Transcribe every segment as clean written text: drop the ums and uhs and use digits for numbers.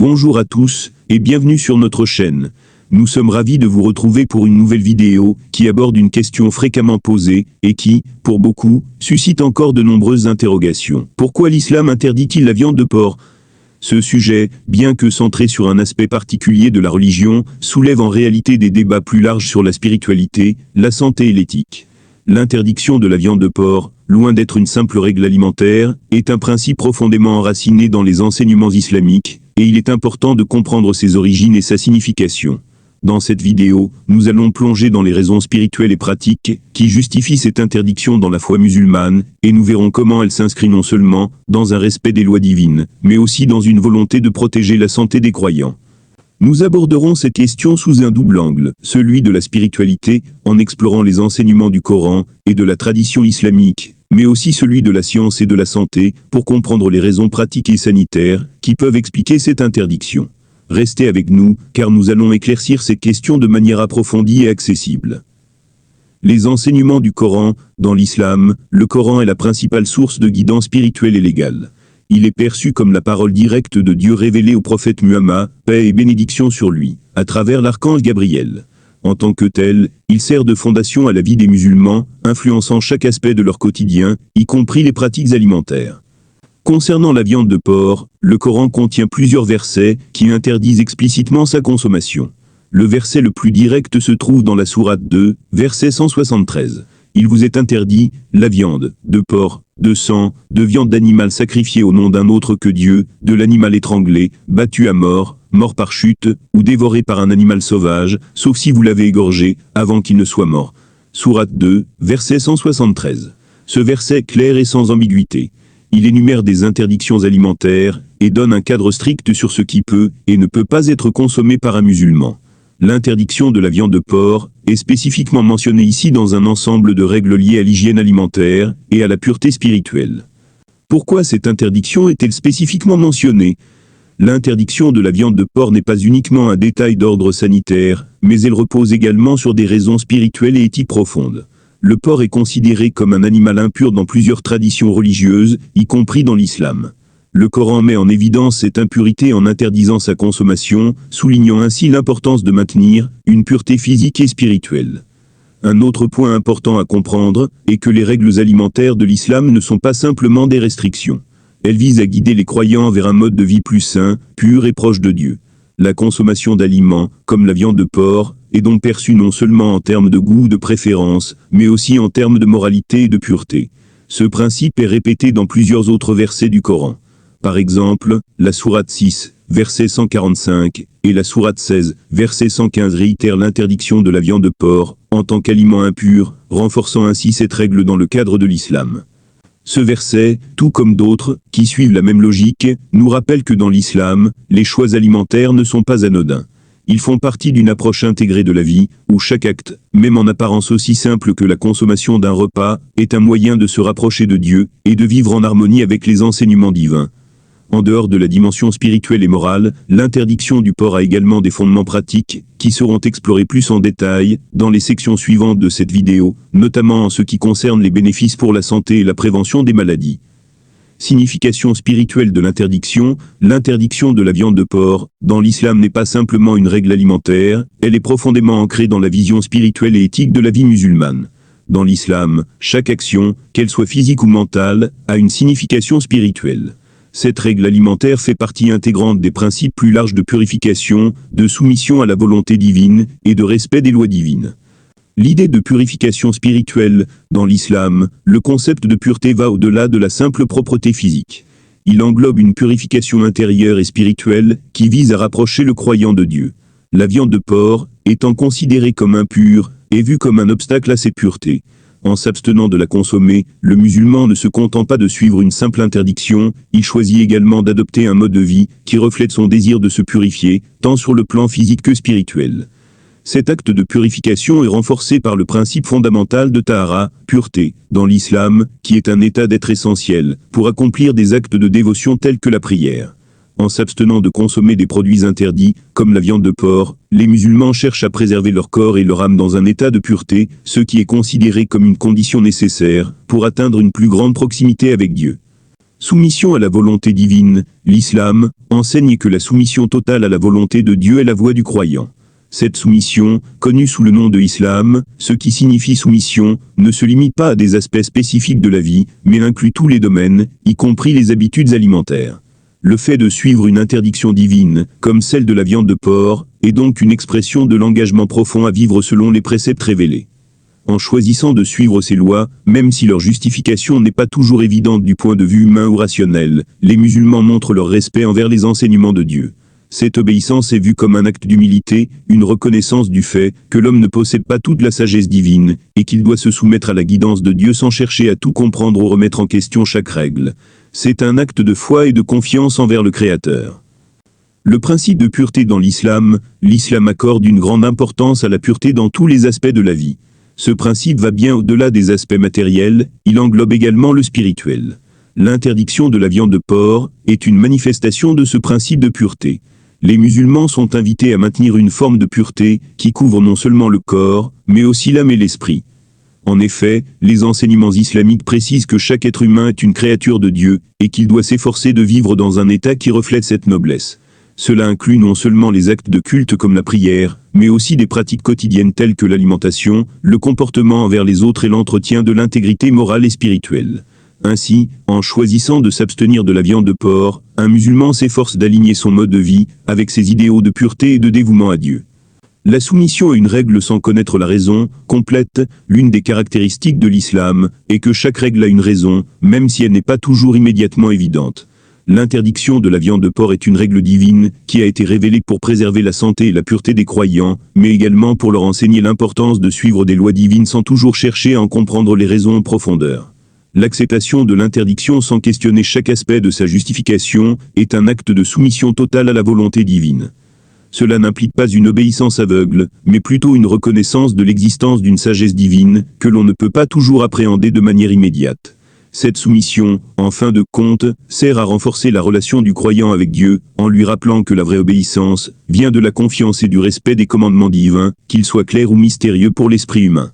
Bonjour à tous, et bienvenue sur notre chaîne. Nous sommes ravis de vous retrouver pour une nouvelle vidéo qui aborde une question fréquemment posée et qui, pour beaucoup, suscite encore de nombreuses interrogations. Pourquoi l'islam interdit-il la viande de porc ? Ce sujet, bien que centré sur un aspect particulier de la religion, soulève en réalité des débats plus larges sur la spiritualité, la santé et l'éthique. L'interdiction de la viande de porc, loin d'être une simple règle alimentaire, est un principe profondément enraciné dans les enseignements islamiques, et il est important de comprendre ses origines et sa signification. Dans cette vidéo, nous allons plonger dans les raisons spirituelles et pratiques qui justifient cette interdiction dans la foi musulmane, et nous verrons comment elle s'inscrit non seulement dans un respect des lois divines, mais aussi dans une volonté de protéger la santé des croyants. Nous aborderons cette question sous un double angle, celui de la spiritualité, en explorant les enseignements du Coran et de la tradition islamique, mais aussi celui de la science et de la santé, pour comprendre les raisons pratiques et sanitaires qui peuvent expliquer cette interdiction. Restez avec nous, car nous allons éclaircir ces questions de manière approfondie et accessible. Les enseignements du Coran. Dans l'islam, le Coran est la principale source de guidance spirituelle et légale. Il est perçu comme la parole directe de Dieu révélée au prophète Muhammad, paix et bénédiction sur lui, à travers l'archange Gabriel. En tant que tel, il sert de fondation à la vie des musulmans, influençant chaque aspect de leur quotidien, y compris les pratiques alimentaires. Concernant la viande de porc, le Coran contient plusieurs versets qui interdisent explicitement sa consommation. Le verset le plus direct se trouve dans la sourate 2, verset 173. Il vous est interdit, la viande, de porc, de sang, de viande d'animal sacrifié au nom d'un autre que Dieu, de l'animal étranglé, battu à mort, mort par chute, ou dévoré par un animal sauvage, sauf si vous l'avez égorgé, avant qu'il ne soit mort. Sourate 2, verset 173. Ce verset est clair et sans ambiguïté. Il énumère des interdictions alimentaires, et donne un cadre strict sur ce qui peut, et ne peut pas être consommé par un musulman. L'interdiction de la viande de porc est spécifiquement mentionnée ici dans un ensemble de règles liées à l'hygiène alimentaire et à la pureté spirituelle. Pourquoi cette interdiction est-elle spécifiquement mentionnée ? L'interdiction de la viande de porc n'est pas uniquement un détail d'ordre sanitaire, mais elle repose également sur des raisons spirituelles et éthiques profondes. Le porc est considéré comme un animal impur dans plusieurs traditions religieuses, y compris dans l'islam. Le Coran met en évidence cette impurité en interdisant sa consommation, soulignant ainsi l'importance de maintenir une pureté physique et spirituelle. Un autre point important à comprendre est que les règles alimentaires de l'islam ne sont pas simplement des restrictions. Elles visent à guider les croyants vers un mode de vie plus sain, pur et proche de Dieu. La consommation d'aliments, comme la viande de porc, est donc perçue non seulement en termes de goût ou de préférence, mais aussi en termes de moralité et de pureté. Ce principe est répété dans plusieurs autres versets du Coran. Par exemple, la sourate 6, verset 145, et la sourate 16, verset 115 réitèrent l'interdiction de la viande de porc, en tant qu'aliment impur, renforçant ainsi cette règle dans le cadre de l'islam. Ce verset, tout comme d'autres, qui suivent la même logique, nous rappelle que dans l'islam, les choix alimentaires ne sont pas anodins. Ils font partie d'une approche intégrée de la vie, où chaque acte, même en apparence aussi simple que la consommation d'un repas, est un moyen de se rapprocher de Dieu, et de vivre en harmonie avec les enseignements divins. En dehors de la dimension spirituelle et morale, l'interdiction du porc a également des fondements pratiques, qui seront explorés plus en détail, dans les sections suivantes de cette vidéo, notamment en ce qui concerne les bénéfices pour la santé et la prévention des maladies. Signification spirituelle de l'interdiction. L'interdiction de la viande de porc, dans l'islam n'est pas simplement une règle alimentaire, elle est profondément ancrée dans la vision spirituelle et éthique de la vie musulmane. Dans l'islam, chaque action, qu'elle soit physique ou mentale, a une signification spirituelle. Cette règle alimentaire fait partie intégrante des principes plus larges de purification, de soumission à la volonté divine, et de respect des lois divines. L'idée de purification spirituelle, dans l'islam, le concept de pureté va au-delà de la simple propreté physique. Il englobe une purification intérieure et spirituelle, qui vise à rapprocher le croyant de Dieu. La viande de porc, étant considérée comme impure, est vue comme un obstacle à cette pureté. En s'abstenant de la consommer, le musulman ne se contente pas de suivre une simple interdiction, il choisit également d'adopter un mode de vie qui reflète son désir de se purifier, tant sur le plan physique que spirituel. Cet acte de purification est renforcé par le principe fondamental de tahara, pureté, dans l'islam, qui est un état d'être essentiel, pour accomplir des actes de dévotion tels que la prière. En s'abstenant de consommer des produits interdits, comme la viande de porc, les musulmans cherchent à préserver leur corps et leur âme dans un état de pureté, ce qui est considéré comme une condition nécessaire pour atteindre une plus grande proximité avec Dieu. Soumission à la volonté divine, l'islam enseigne que la soumission totale à la volonté de Dieu est la voie du croyant. Cette soumission, connue sous le nom de islam, ce qui signifie soumission, ne se limite pas à des aspects spécifiques de la vie, mais inclut tous les domaines, y compris les habitudes alimentaires. Le fait de suivre une interdiction divine, comme celle de la viande de porc, est donc une expression de l'engagement profond à vivre selon les préceptes révélés. En choisissant de suivre ces lois, même si leur justification n'est pas toujours évidente du point de vue humain ou rationnel, les musulmans montrent leur respect envers les enseignements de Dieu. Cette obéissance est vue comme un acte d'humilité, une reconnaissance du fait que l'homme ne possède pas toute la sagesse divine, et qu'il doit se soumettre à la guidance de Dieu sans chercher à tout comprendre ou remettre en question chaque règle. C'est un acte de foi et de confiance envers le Créateur. Le principe de pureté dans l'islam accorde une grande importance à la pureté dans tous les aspects de la vie. Ce principe va bien au-delà des aspects matériels, il englobe également le spirituel. L'interdiction de la viande de porc est une manifestation de ce principe de pureté. Les musulmans sont invités à maintenir une forme de pureté qui couvre non seulement le corps, mais aussi l'âme et l'esprit. En effet, les enseignements islamiques précisent que chaque être humain est une créature de Dieu, et qu'il doit s'efforcer de vivre dans un état qui reflète cette noblesse. Cela inclut non seulement les actes de culte comme la prière, mais aussi des pratiques quotidiennes telles que l'alimentation, le comportement envers les autres et l'entretien de l'intégrité morale et spirituelle. Ainsi, en choisissant de s'abstenir de la viande de porc, un musulman s'efforce d'aligner son mode de vie avec ses idéaux de pureté et de dévouement à Dieu. La soumission à une règle sans connaître la raison complète l'une des caractéristiques de l'islam est que chaque règle a une raison, même si elle n'est pas toujours immédiatement évidente. L'interdiction de la viande de porc est une règle divine qui a été révélée pour préserver la santé et la pureté des croyants, mais également pour leur enseigner l'importance de suivre des lois divines sans toujours chercher à en comprendre les raisons en profondeur. L'acceptation de l'interdiction sans questionner chaque aspect de sa justification est un acte de soumission totale à la volonté divine. Cela n'implique pas une obéissance aveugle, mais plutôt une reconnaissance de l'existence d'une sagesse divine que l'on ne peut pas toujours appréhender de manière immédiate. Cette soumission, en fin de compte, sert à renforcer la relation du croyant avec Dieu, en lui rappelant que la vraie obéissance vient de la confiance et du respect des commandements divins, qu'ils soient clairs ou mystérieux pour l'esprit humain.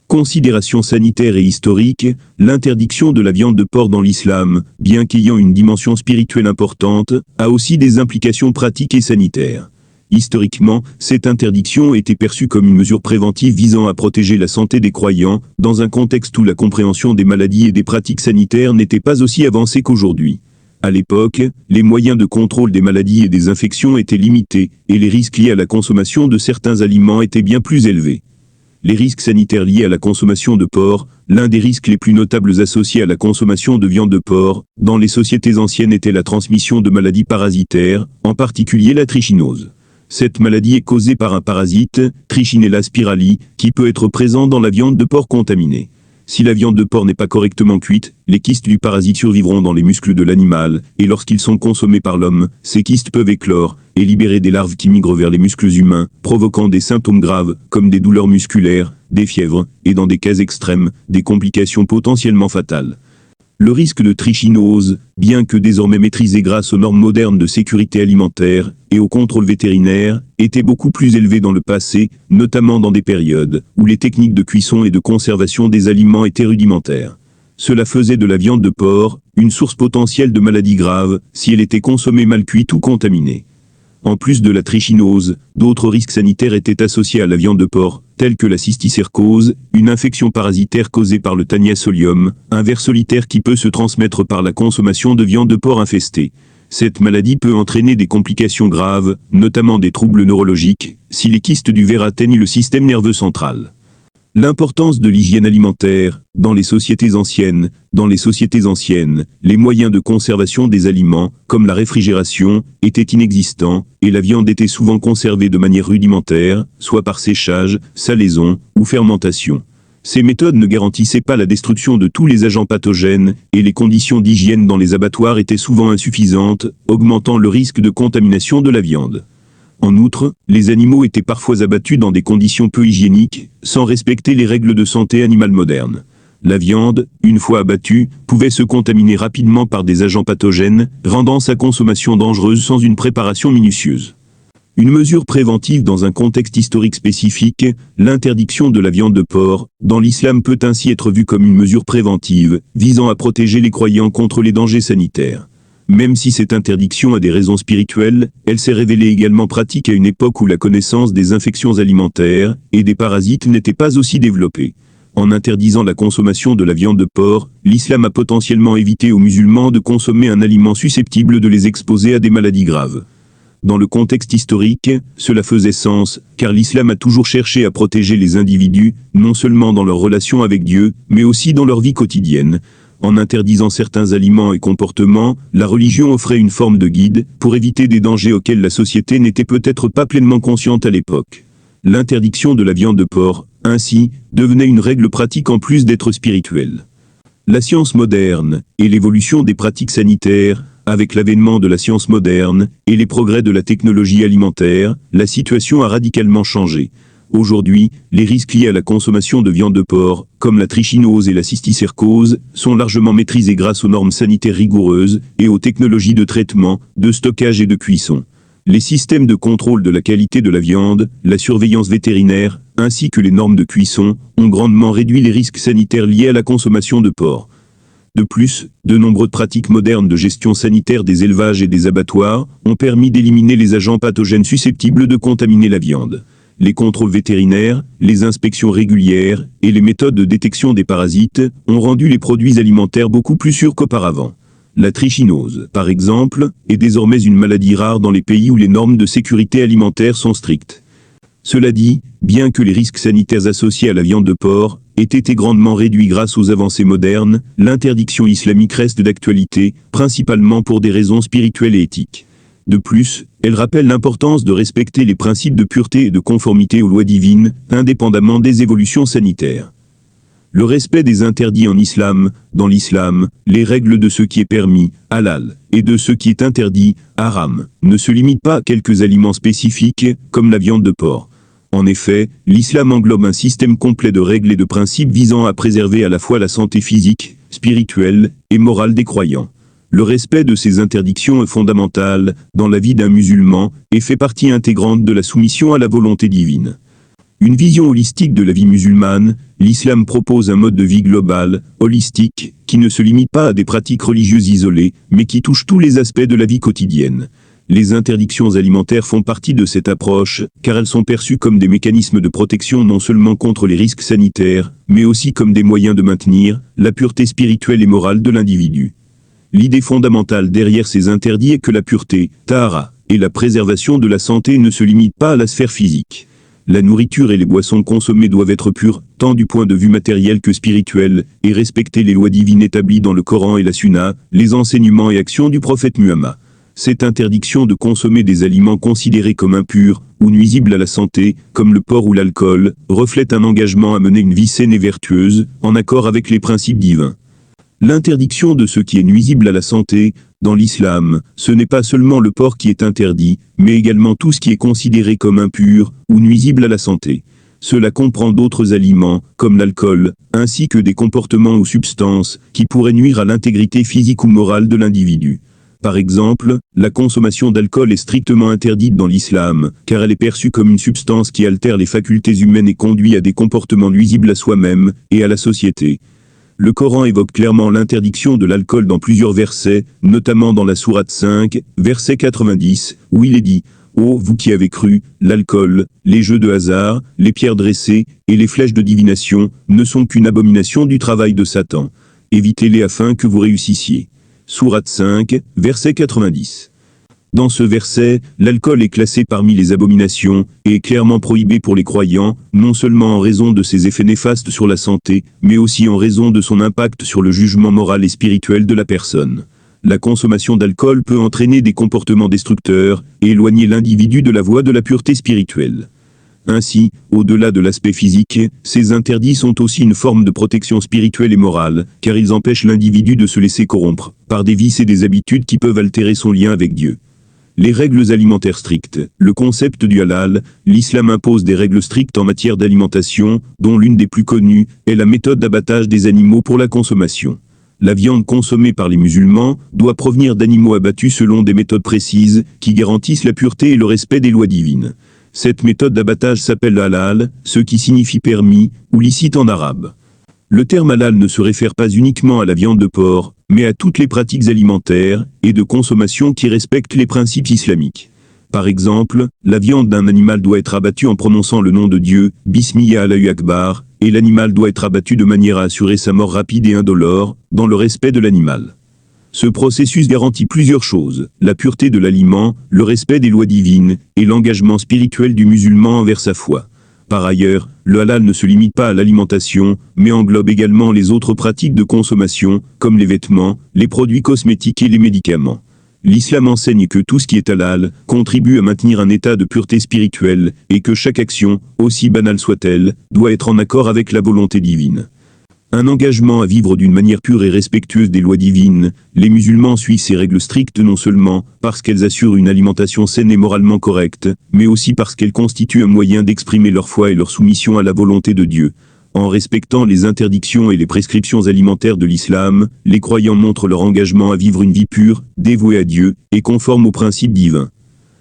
Considération sanitaire et historique, l'interdiction de la viande de porc dans l'islam, bien qu'ayant une dimension spirituelle importante, a aussi des implications pratiques et sanitaires. Historiquement, cette interdiction était perçue comme une mesure préventive visant à protéger la santé des croyants, dans un contexte où la compréhension des maladies et des pratiques sanitaires n'était pas aussi avancée qu'aujourd'hui. À l'époque, les moyens de contrôle des maladies et des infections étaient limités, et les risques liés à la consommation de certains aliments étaient bien plus élevés. Les risques sanitaires liés à la consommation de porc, l'un des risques les plus notables associés à la consommation de viande de porc, dans les sociétés anciennes était la transmission de maladies parasitaires, en particulier la trichinose. Cette maladie est causée par un parasite, Trichinella spirali, qui peut être présent dans la viande de porc contaminée. Si la viande de porc n'est pas correctement cuite, les kystes du parasite survivront dans les muscles de l'animal, et lorsqu'ils sont consommés par l'homme, ces kystes peuvent éclore et libérer des larves qui migrent vers les muscles humains, provoquant des symptômes graves, comme des douleurs musculaires, des fièvres, et dans des cas extrêmes, des complications potentiellement fatales. Le risque de trichinose, bien que désormais maîtrisé grâce aux normes modernes de sécurité alimentaire et au contrôle vétérinaire, était beaucoup plus élevé dans le passé, notamment dans des périodes où les techniques de cuisson et de conservation des aliments étaient rudimentaires. Cela faisait de la viande de porc une source potentielle de maladies graves si elle était consommée mal cuite ou contaminée. En plus de la trichinose, d'autres risques sanitaires étaient associés à la viande de porc, tels que la cysticercose, une infection parasitaire causée par le Taenia-solium, un ver solitaire qui peut se transmettre par la consommation de viande de porc infestée. Cette maladie peut entraîner des complications graves, notamment des troubles neurologiques, si les kystes du ver atteignent le système nerveux central. L'importance de l'hygiène alimentaire, dans les sociétés anciennes, les moyens de conservation des aliments, comme la réfrigération, étaient inexistants, et la viande était souvent conservée de manière rudimentaire, soit par séchage, salaison, ou fermentation. Ces méthodes ne garantissaient pas la destruction de tous les agents pathogènes, et les conditions d'hygiène dans les abattoirs étaient souvent insuffisantes, augmentant le risque de contamination de la viande. En outre, les animaux étaient parfois abattus dans des conditions peu hygiéniques, sans respecter les règles de santé animale modernes. La viande, une fois abattue, pouvait se contaminer rapidement par des agents pathogènes, rendant sa consommation dangereuse sans une préparation minutieuse. Une mesure préventive dans un contexte historique spécifique, l'interdiction de la viande de porc, dans l'islam peut ainsi être vue comme une mesure préventive, visant à protéger les croyants contre les dangers sanitaires. Même si cette interdiction a des raisons spirituelles, elle s'est révélée également pratique à une époque où la connaissance des infections alimentaires et des parasites n'était pas aussi développée. En interdisant la consommation de la viande de porc, l'islam a potentiellement évité aux musulmans de consommer un aliment susceptible de les exposer à des maladies graves. Dans le contexte historique, cela faisait sens, car l'islam a toujours cherché à protéger les individus, non seulement dans leur relation avec Dieu, mais aussi dans leur vie quotidienne. En interdisant certains aliments et comportements, la religion offrait une forme de guide, pour éviter des dangers auxquels la société n'était peut-être pas pleinement consciente à l'époque. L'interdiction de la viande de porc, ainsi, devenait une règle pratique en plus d'être spirituelle. La science moderne, et l'évolution des pratiques sanitaires, avec l'avènement de la science moderne, et les progrès de la technologie alimentaire, la situation a radicalement changé. Aujourd'hui, les risques liés à la consommation de viande de porc, comme la trichinose et la cysticercose, sont largement maîtrisés grâce aux normes sanitaires rigoureuses, et aux technologies de traitement, de stockage et de cuisson. Les systèmes de contrôle de la qualité de la viande, la surveillance vétérinaire, ainsi que les normes de cuisson, ont grandement réduit les risques sanitaires liés à la consommation de porc. De plus, de nombreuses pratiques modernes de gestion sanitaire des élevages et des abattoirs ont permis d'éliminer les agents pathogènes susceptibles de contaminer la viande. Les contrôles vétérinaires, les inspections régulières et les méthodes de détection des parasites ont rendu les produits alimentaires beaucoup plus sûrs qu'auparavant. La trichinose, par exemple, est désormais une maladie rare dans les pays où les normes de sécurité alimentaire sont strictes. Cela dit, bien que les risques sanitaires associés à la viande de porc aient été grandement réduits grâce aux avancées modernes, l'interdiction islamique reste d'actualité, principalement pour des raisons spirituelles et éthiques. De plus, elle rappelle l'importance de respecter les principes de pureté et de conformité aux lois divines, indépendamment des évolutions sanitaires. Le respect des interdits en islam, dans l'islam, les règles de ce qui est permis, halal, et de ce qui est interdit, haram, ne se limitent pas à quelques aliments spécifiques, comme la viande de porc. En effet, l'islam englobe un système complet de règles et de principes visant à préserver à la fois la santé physique, spirituelle et morale des croyants. Le respect de ces interdictions est fondamental dans la vie d'un musulman et fait partie intégrante de la soumission à la volonté divine. Une vision holistique de la vie musulmane, l'islam propose un mode de vie global, holistique, qui ne se limite pas à des pratiques religieuses isolées, mais qui touche tous les aspects de la vie quotidienne. Les interdictions alimentaires font partie de cette approche, car elles sont perçues comme des mécanismes de protection non seulement contre les risques sanitaires, mais aussi comme des moyens de maintenir la pureté spirituelle et morale de l'individu. L'idée fondamentale derrière ces interdits est que la pureté, tahara, et la préservation de la santé ne se limitent pas à la sphère physique. La nourriture et les boissons consommées doivent être pures, tant du point de vue matériel que spirituel, et respecter les lois divines établies dans le Coran et la Sunna, les enseignements et actions du prophète Muhammad. Cette interdiction de consommer des aliments considérés comme impurs ou nuisibles à la santé, comme le porc ou l'alcool, reflète un engagement à mener une vie saine et vertueuse, en accord avec les principes divins. L'interdiction de ce qui est nuisible à la santé, dans l'islam, ce n'est pas seulement le porc qui est interdit, mais également tout ce qui est considéré comme impur ou nuisible à la santé. Cela comprend d'autres aliments, comme l'alcool, ainsi que des comportements ou substances qui pourraient nuire à l'intégrité physique ou morale de l'individu. Par exemple, la consommation d'alcool est strictement interdite dans l'islam, car elle est perçue comme une substance qui altère les facultés humaines et conduit à des comportements nuisibles à soi-même et à la société. Le Coran évoque clairement l'interdiction de l'alcool dans plusieurs versets, notamment dans la sourate 5, verset 90, où il est dit « Ô vous qui avez cru, l'alcool, les jeux de hasard, les pierres dressées et les flèches de divination ne sont qu'une abomination du travail de Satan. Évitez-les afin que vous réussissiez. » Sourate 5, verset 90. Dans ce verset, l'alcool est classé parmi les abominations et est clairement prohibé pour les croyants, non seulement en raison de ses effets néfastes sur la santé, mais aussi en raison de son impact sur le jugement moral et spirituel de la personne. La consommation d'alcool peut entraîner des comportements destructeurs et éloigner l'individu de la voie de la pureté spirituelle. Ainsi, au-delà de l'aspect physique, ces interdits sont aussi une forme de protection spirituelle et morale, car ils empêchent l'individu de se laisser corrompre par des vices et des habitudes qui peuvent altérer son lien avec Dieu. Les règles alimentaires strictes, le concept du halal, l'islam impose des règles strictes en matière d'alimentation, dont l'une des plus connues est la méthode d'abattage des animaux pour la consommation. La viande consommée par les musulmans doit provenir d'animaux abattus selon des méthodes précises qui garantissent la pureté et le respect des lois divines. Cette méthode d'abattage s'appelle halal, ce qui signifie permis ou licite en arabe. Le terme halal ne se réfère pas uniquement à la viande de porc, mais à toutes les pratiques alimentaires et de consommation qui respectent les principes islamiques. Par exemple, la viande d'un animal doit être abattue en prononçant le nom de Dieu, Bismillah Allahu Akbar, et l'animal doit être abattu de manière à assurer sa mort rapide et indolore, dans le respect de l'animal. Ce processus garantit plusieurs choses, la pureté de l'aliment, le respect des lois divines, et l'engagement spirituel du musulman envers sa foi. Par ailleurs, le halal ne se limite pas à l'alimentation, mais englobe également les autres pratiques de consommation, comme les vêtements, les produits cosmétiques et les médicaments. L'islam enseigne que tout ce qui est halal contribue à maintenir un état de pureté spirituelle, et que chaque action, aussi banale soit-elle, doit être en accord avec la volonté divine. Un engagement à vivre d'une manière pure et respectueuse des lois divines, les musulmans suivent ces règles strictes non seulement parce qu'elles assurent une alimentation saine et moralement correcte, mais aussi parce qu'elles constituent un moyen d'exprimer leur foi et leur soumission à la volonté de Dieu. En respectant les interdictions et les prescriptions alimentaires de l'islam, les croyants montrent leur engagement à vivre une vie pure, dévouée à Dieu, et conforme aux principes divins.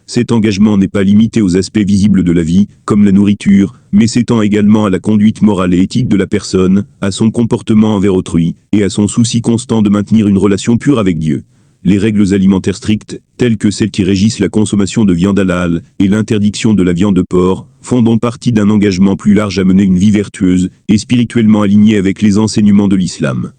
Cet engagement n'est pas limité aux aspects visibles de la vie, comme la nourriture, mais s'étend également à la conduite morale et éthique de la personne, à son comportement envers autrui, et à son souci constant de maintenir une relation pure avec Dieu. Les règles alimentaires strictes, telles que celles qui régissent la consommation de viande halal et l'interdiction de la viande de porc, font donc partie d'un engagement plus large à mener une vie vertueuse et spirituellement alignée avec les enseignements de l'islam.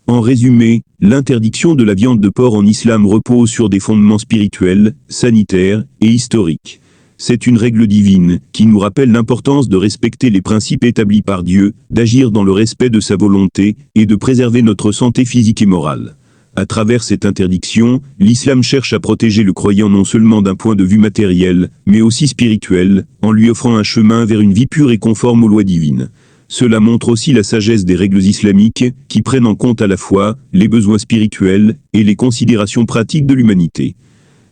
En résumé, l'interdiction de la viande de porc en islam repose sur des fondements spirituels, sanitaires et historiques. C'est une règle divine qui nous rappelle l'importance de respecter les principes établis par Dieu, d'agir dans le respect de sa volonté et de préserver notre santé physique et morale. À travers cette interdiction, l'islam cherche à protéger le croyant non seulement d'un point de vue matériel, mais aussi spirituel, en lui offrant un chemin vers une vie pure et conforme aux lois divines. Cela montre aussi la sagesse des règles islamiques, qui prennent en compte à la fois les besoins spirituels et les considérations pratiques de l'humanité.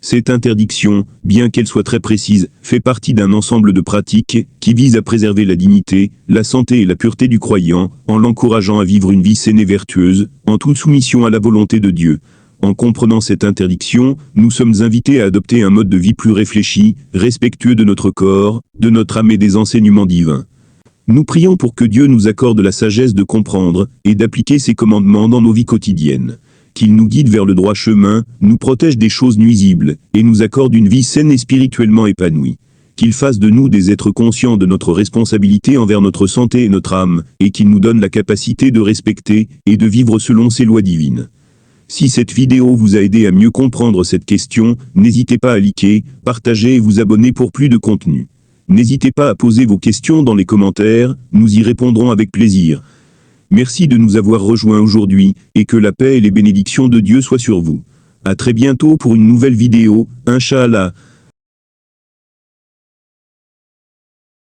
Cette interdiction, bien qu'elle soit très précise, fait partie d'un ensemble de pratiques qui visent à préserver la dignité, la santé et la pureté du croyant, en l'encourageant à vivre une vie saine et vertueuse, en toute soumission à la volonté de Dieu. En comprenant cette interdiction, nous sommes invités à adopter un mode de vie plus réfléchi, respectueux de notre corps, de notre âme et des enseignements divins. Nous prions pour que Dieu nous accorde la sagesse de comprendre et d'appliquer ses commandements dans nos vies quotidiennes. Qu'il nous guide vers le droit chemin, nous protège des choses nuisibles, et nous accorde une vie saine et spirituellement épanouie. Qu'il fasse de nous des êtres conscients de notre responsabilité envers notre santé et notre âme, et qu'il nous donne la capacité de respecter et de vivre selon ses lois divines. Si cette vidéo vous a aidé à mieux comprendre cette question, n'hésitez pas à liker, partager et vous abonner pour plus de contenu. N'hésitez pas à poser vos questions dans les commentaires, nous y répondrons avec plaisir. Merci de nous avoir rejoints aujourd'hui, et que la paix et les bénédictions de Dieu soient sur vous. À très bientôt pour une nouvelle vidéo, Inch'Allah.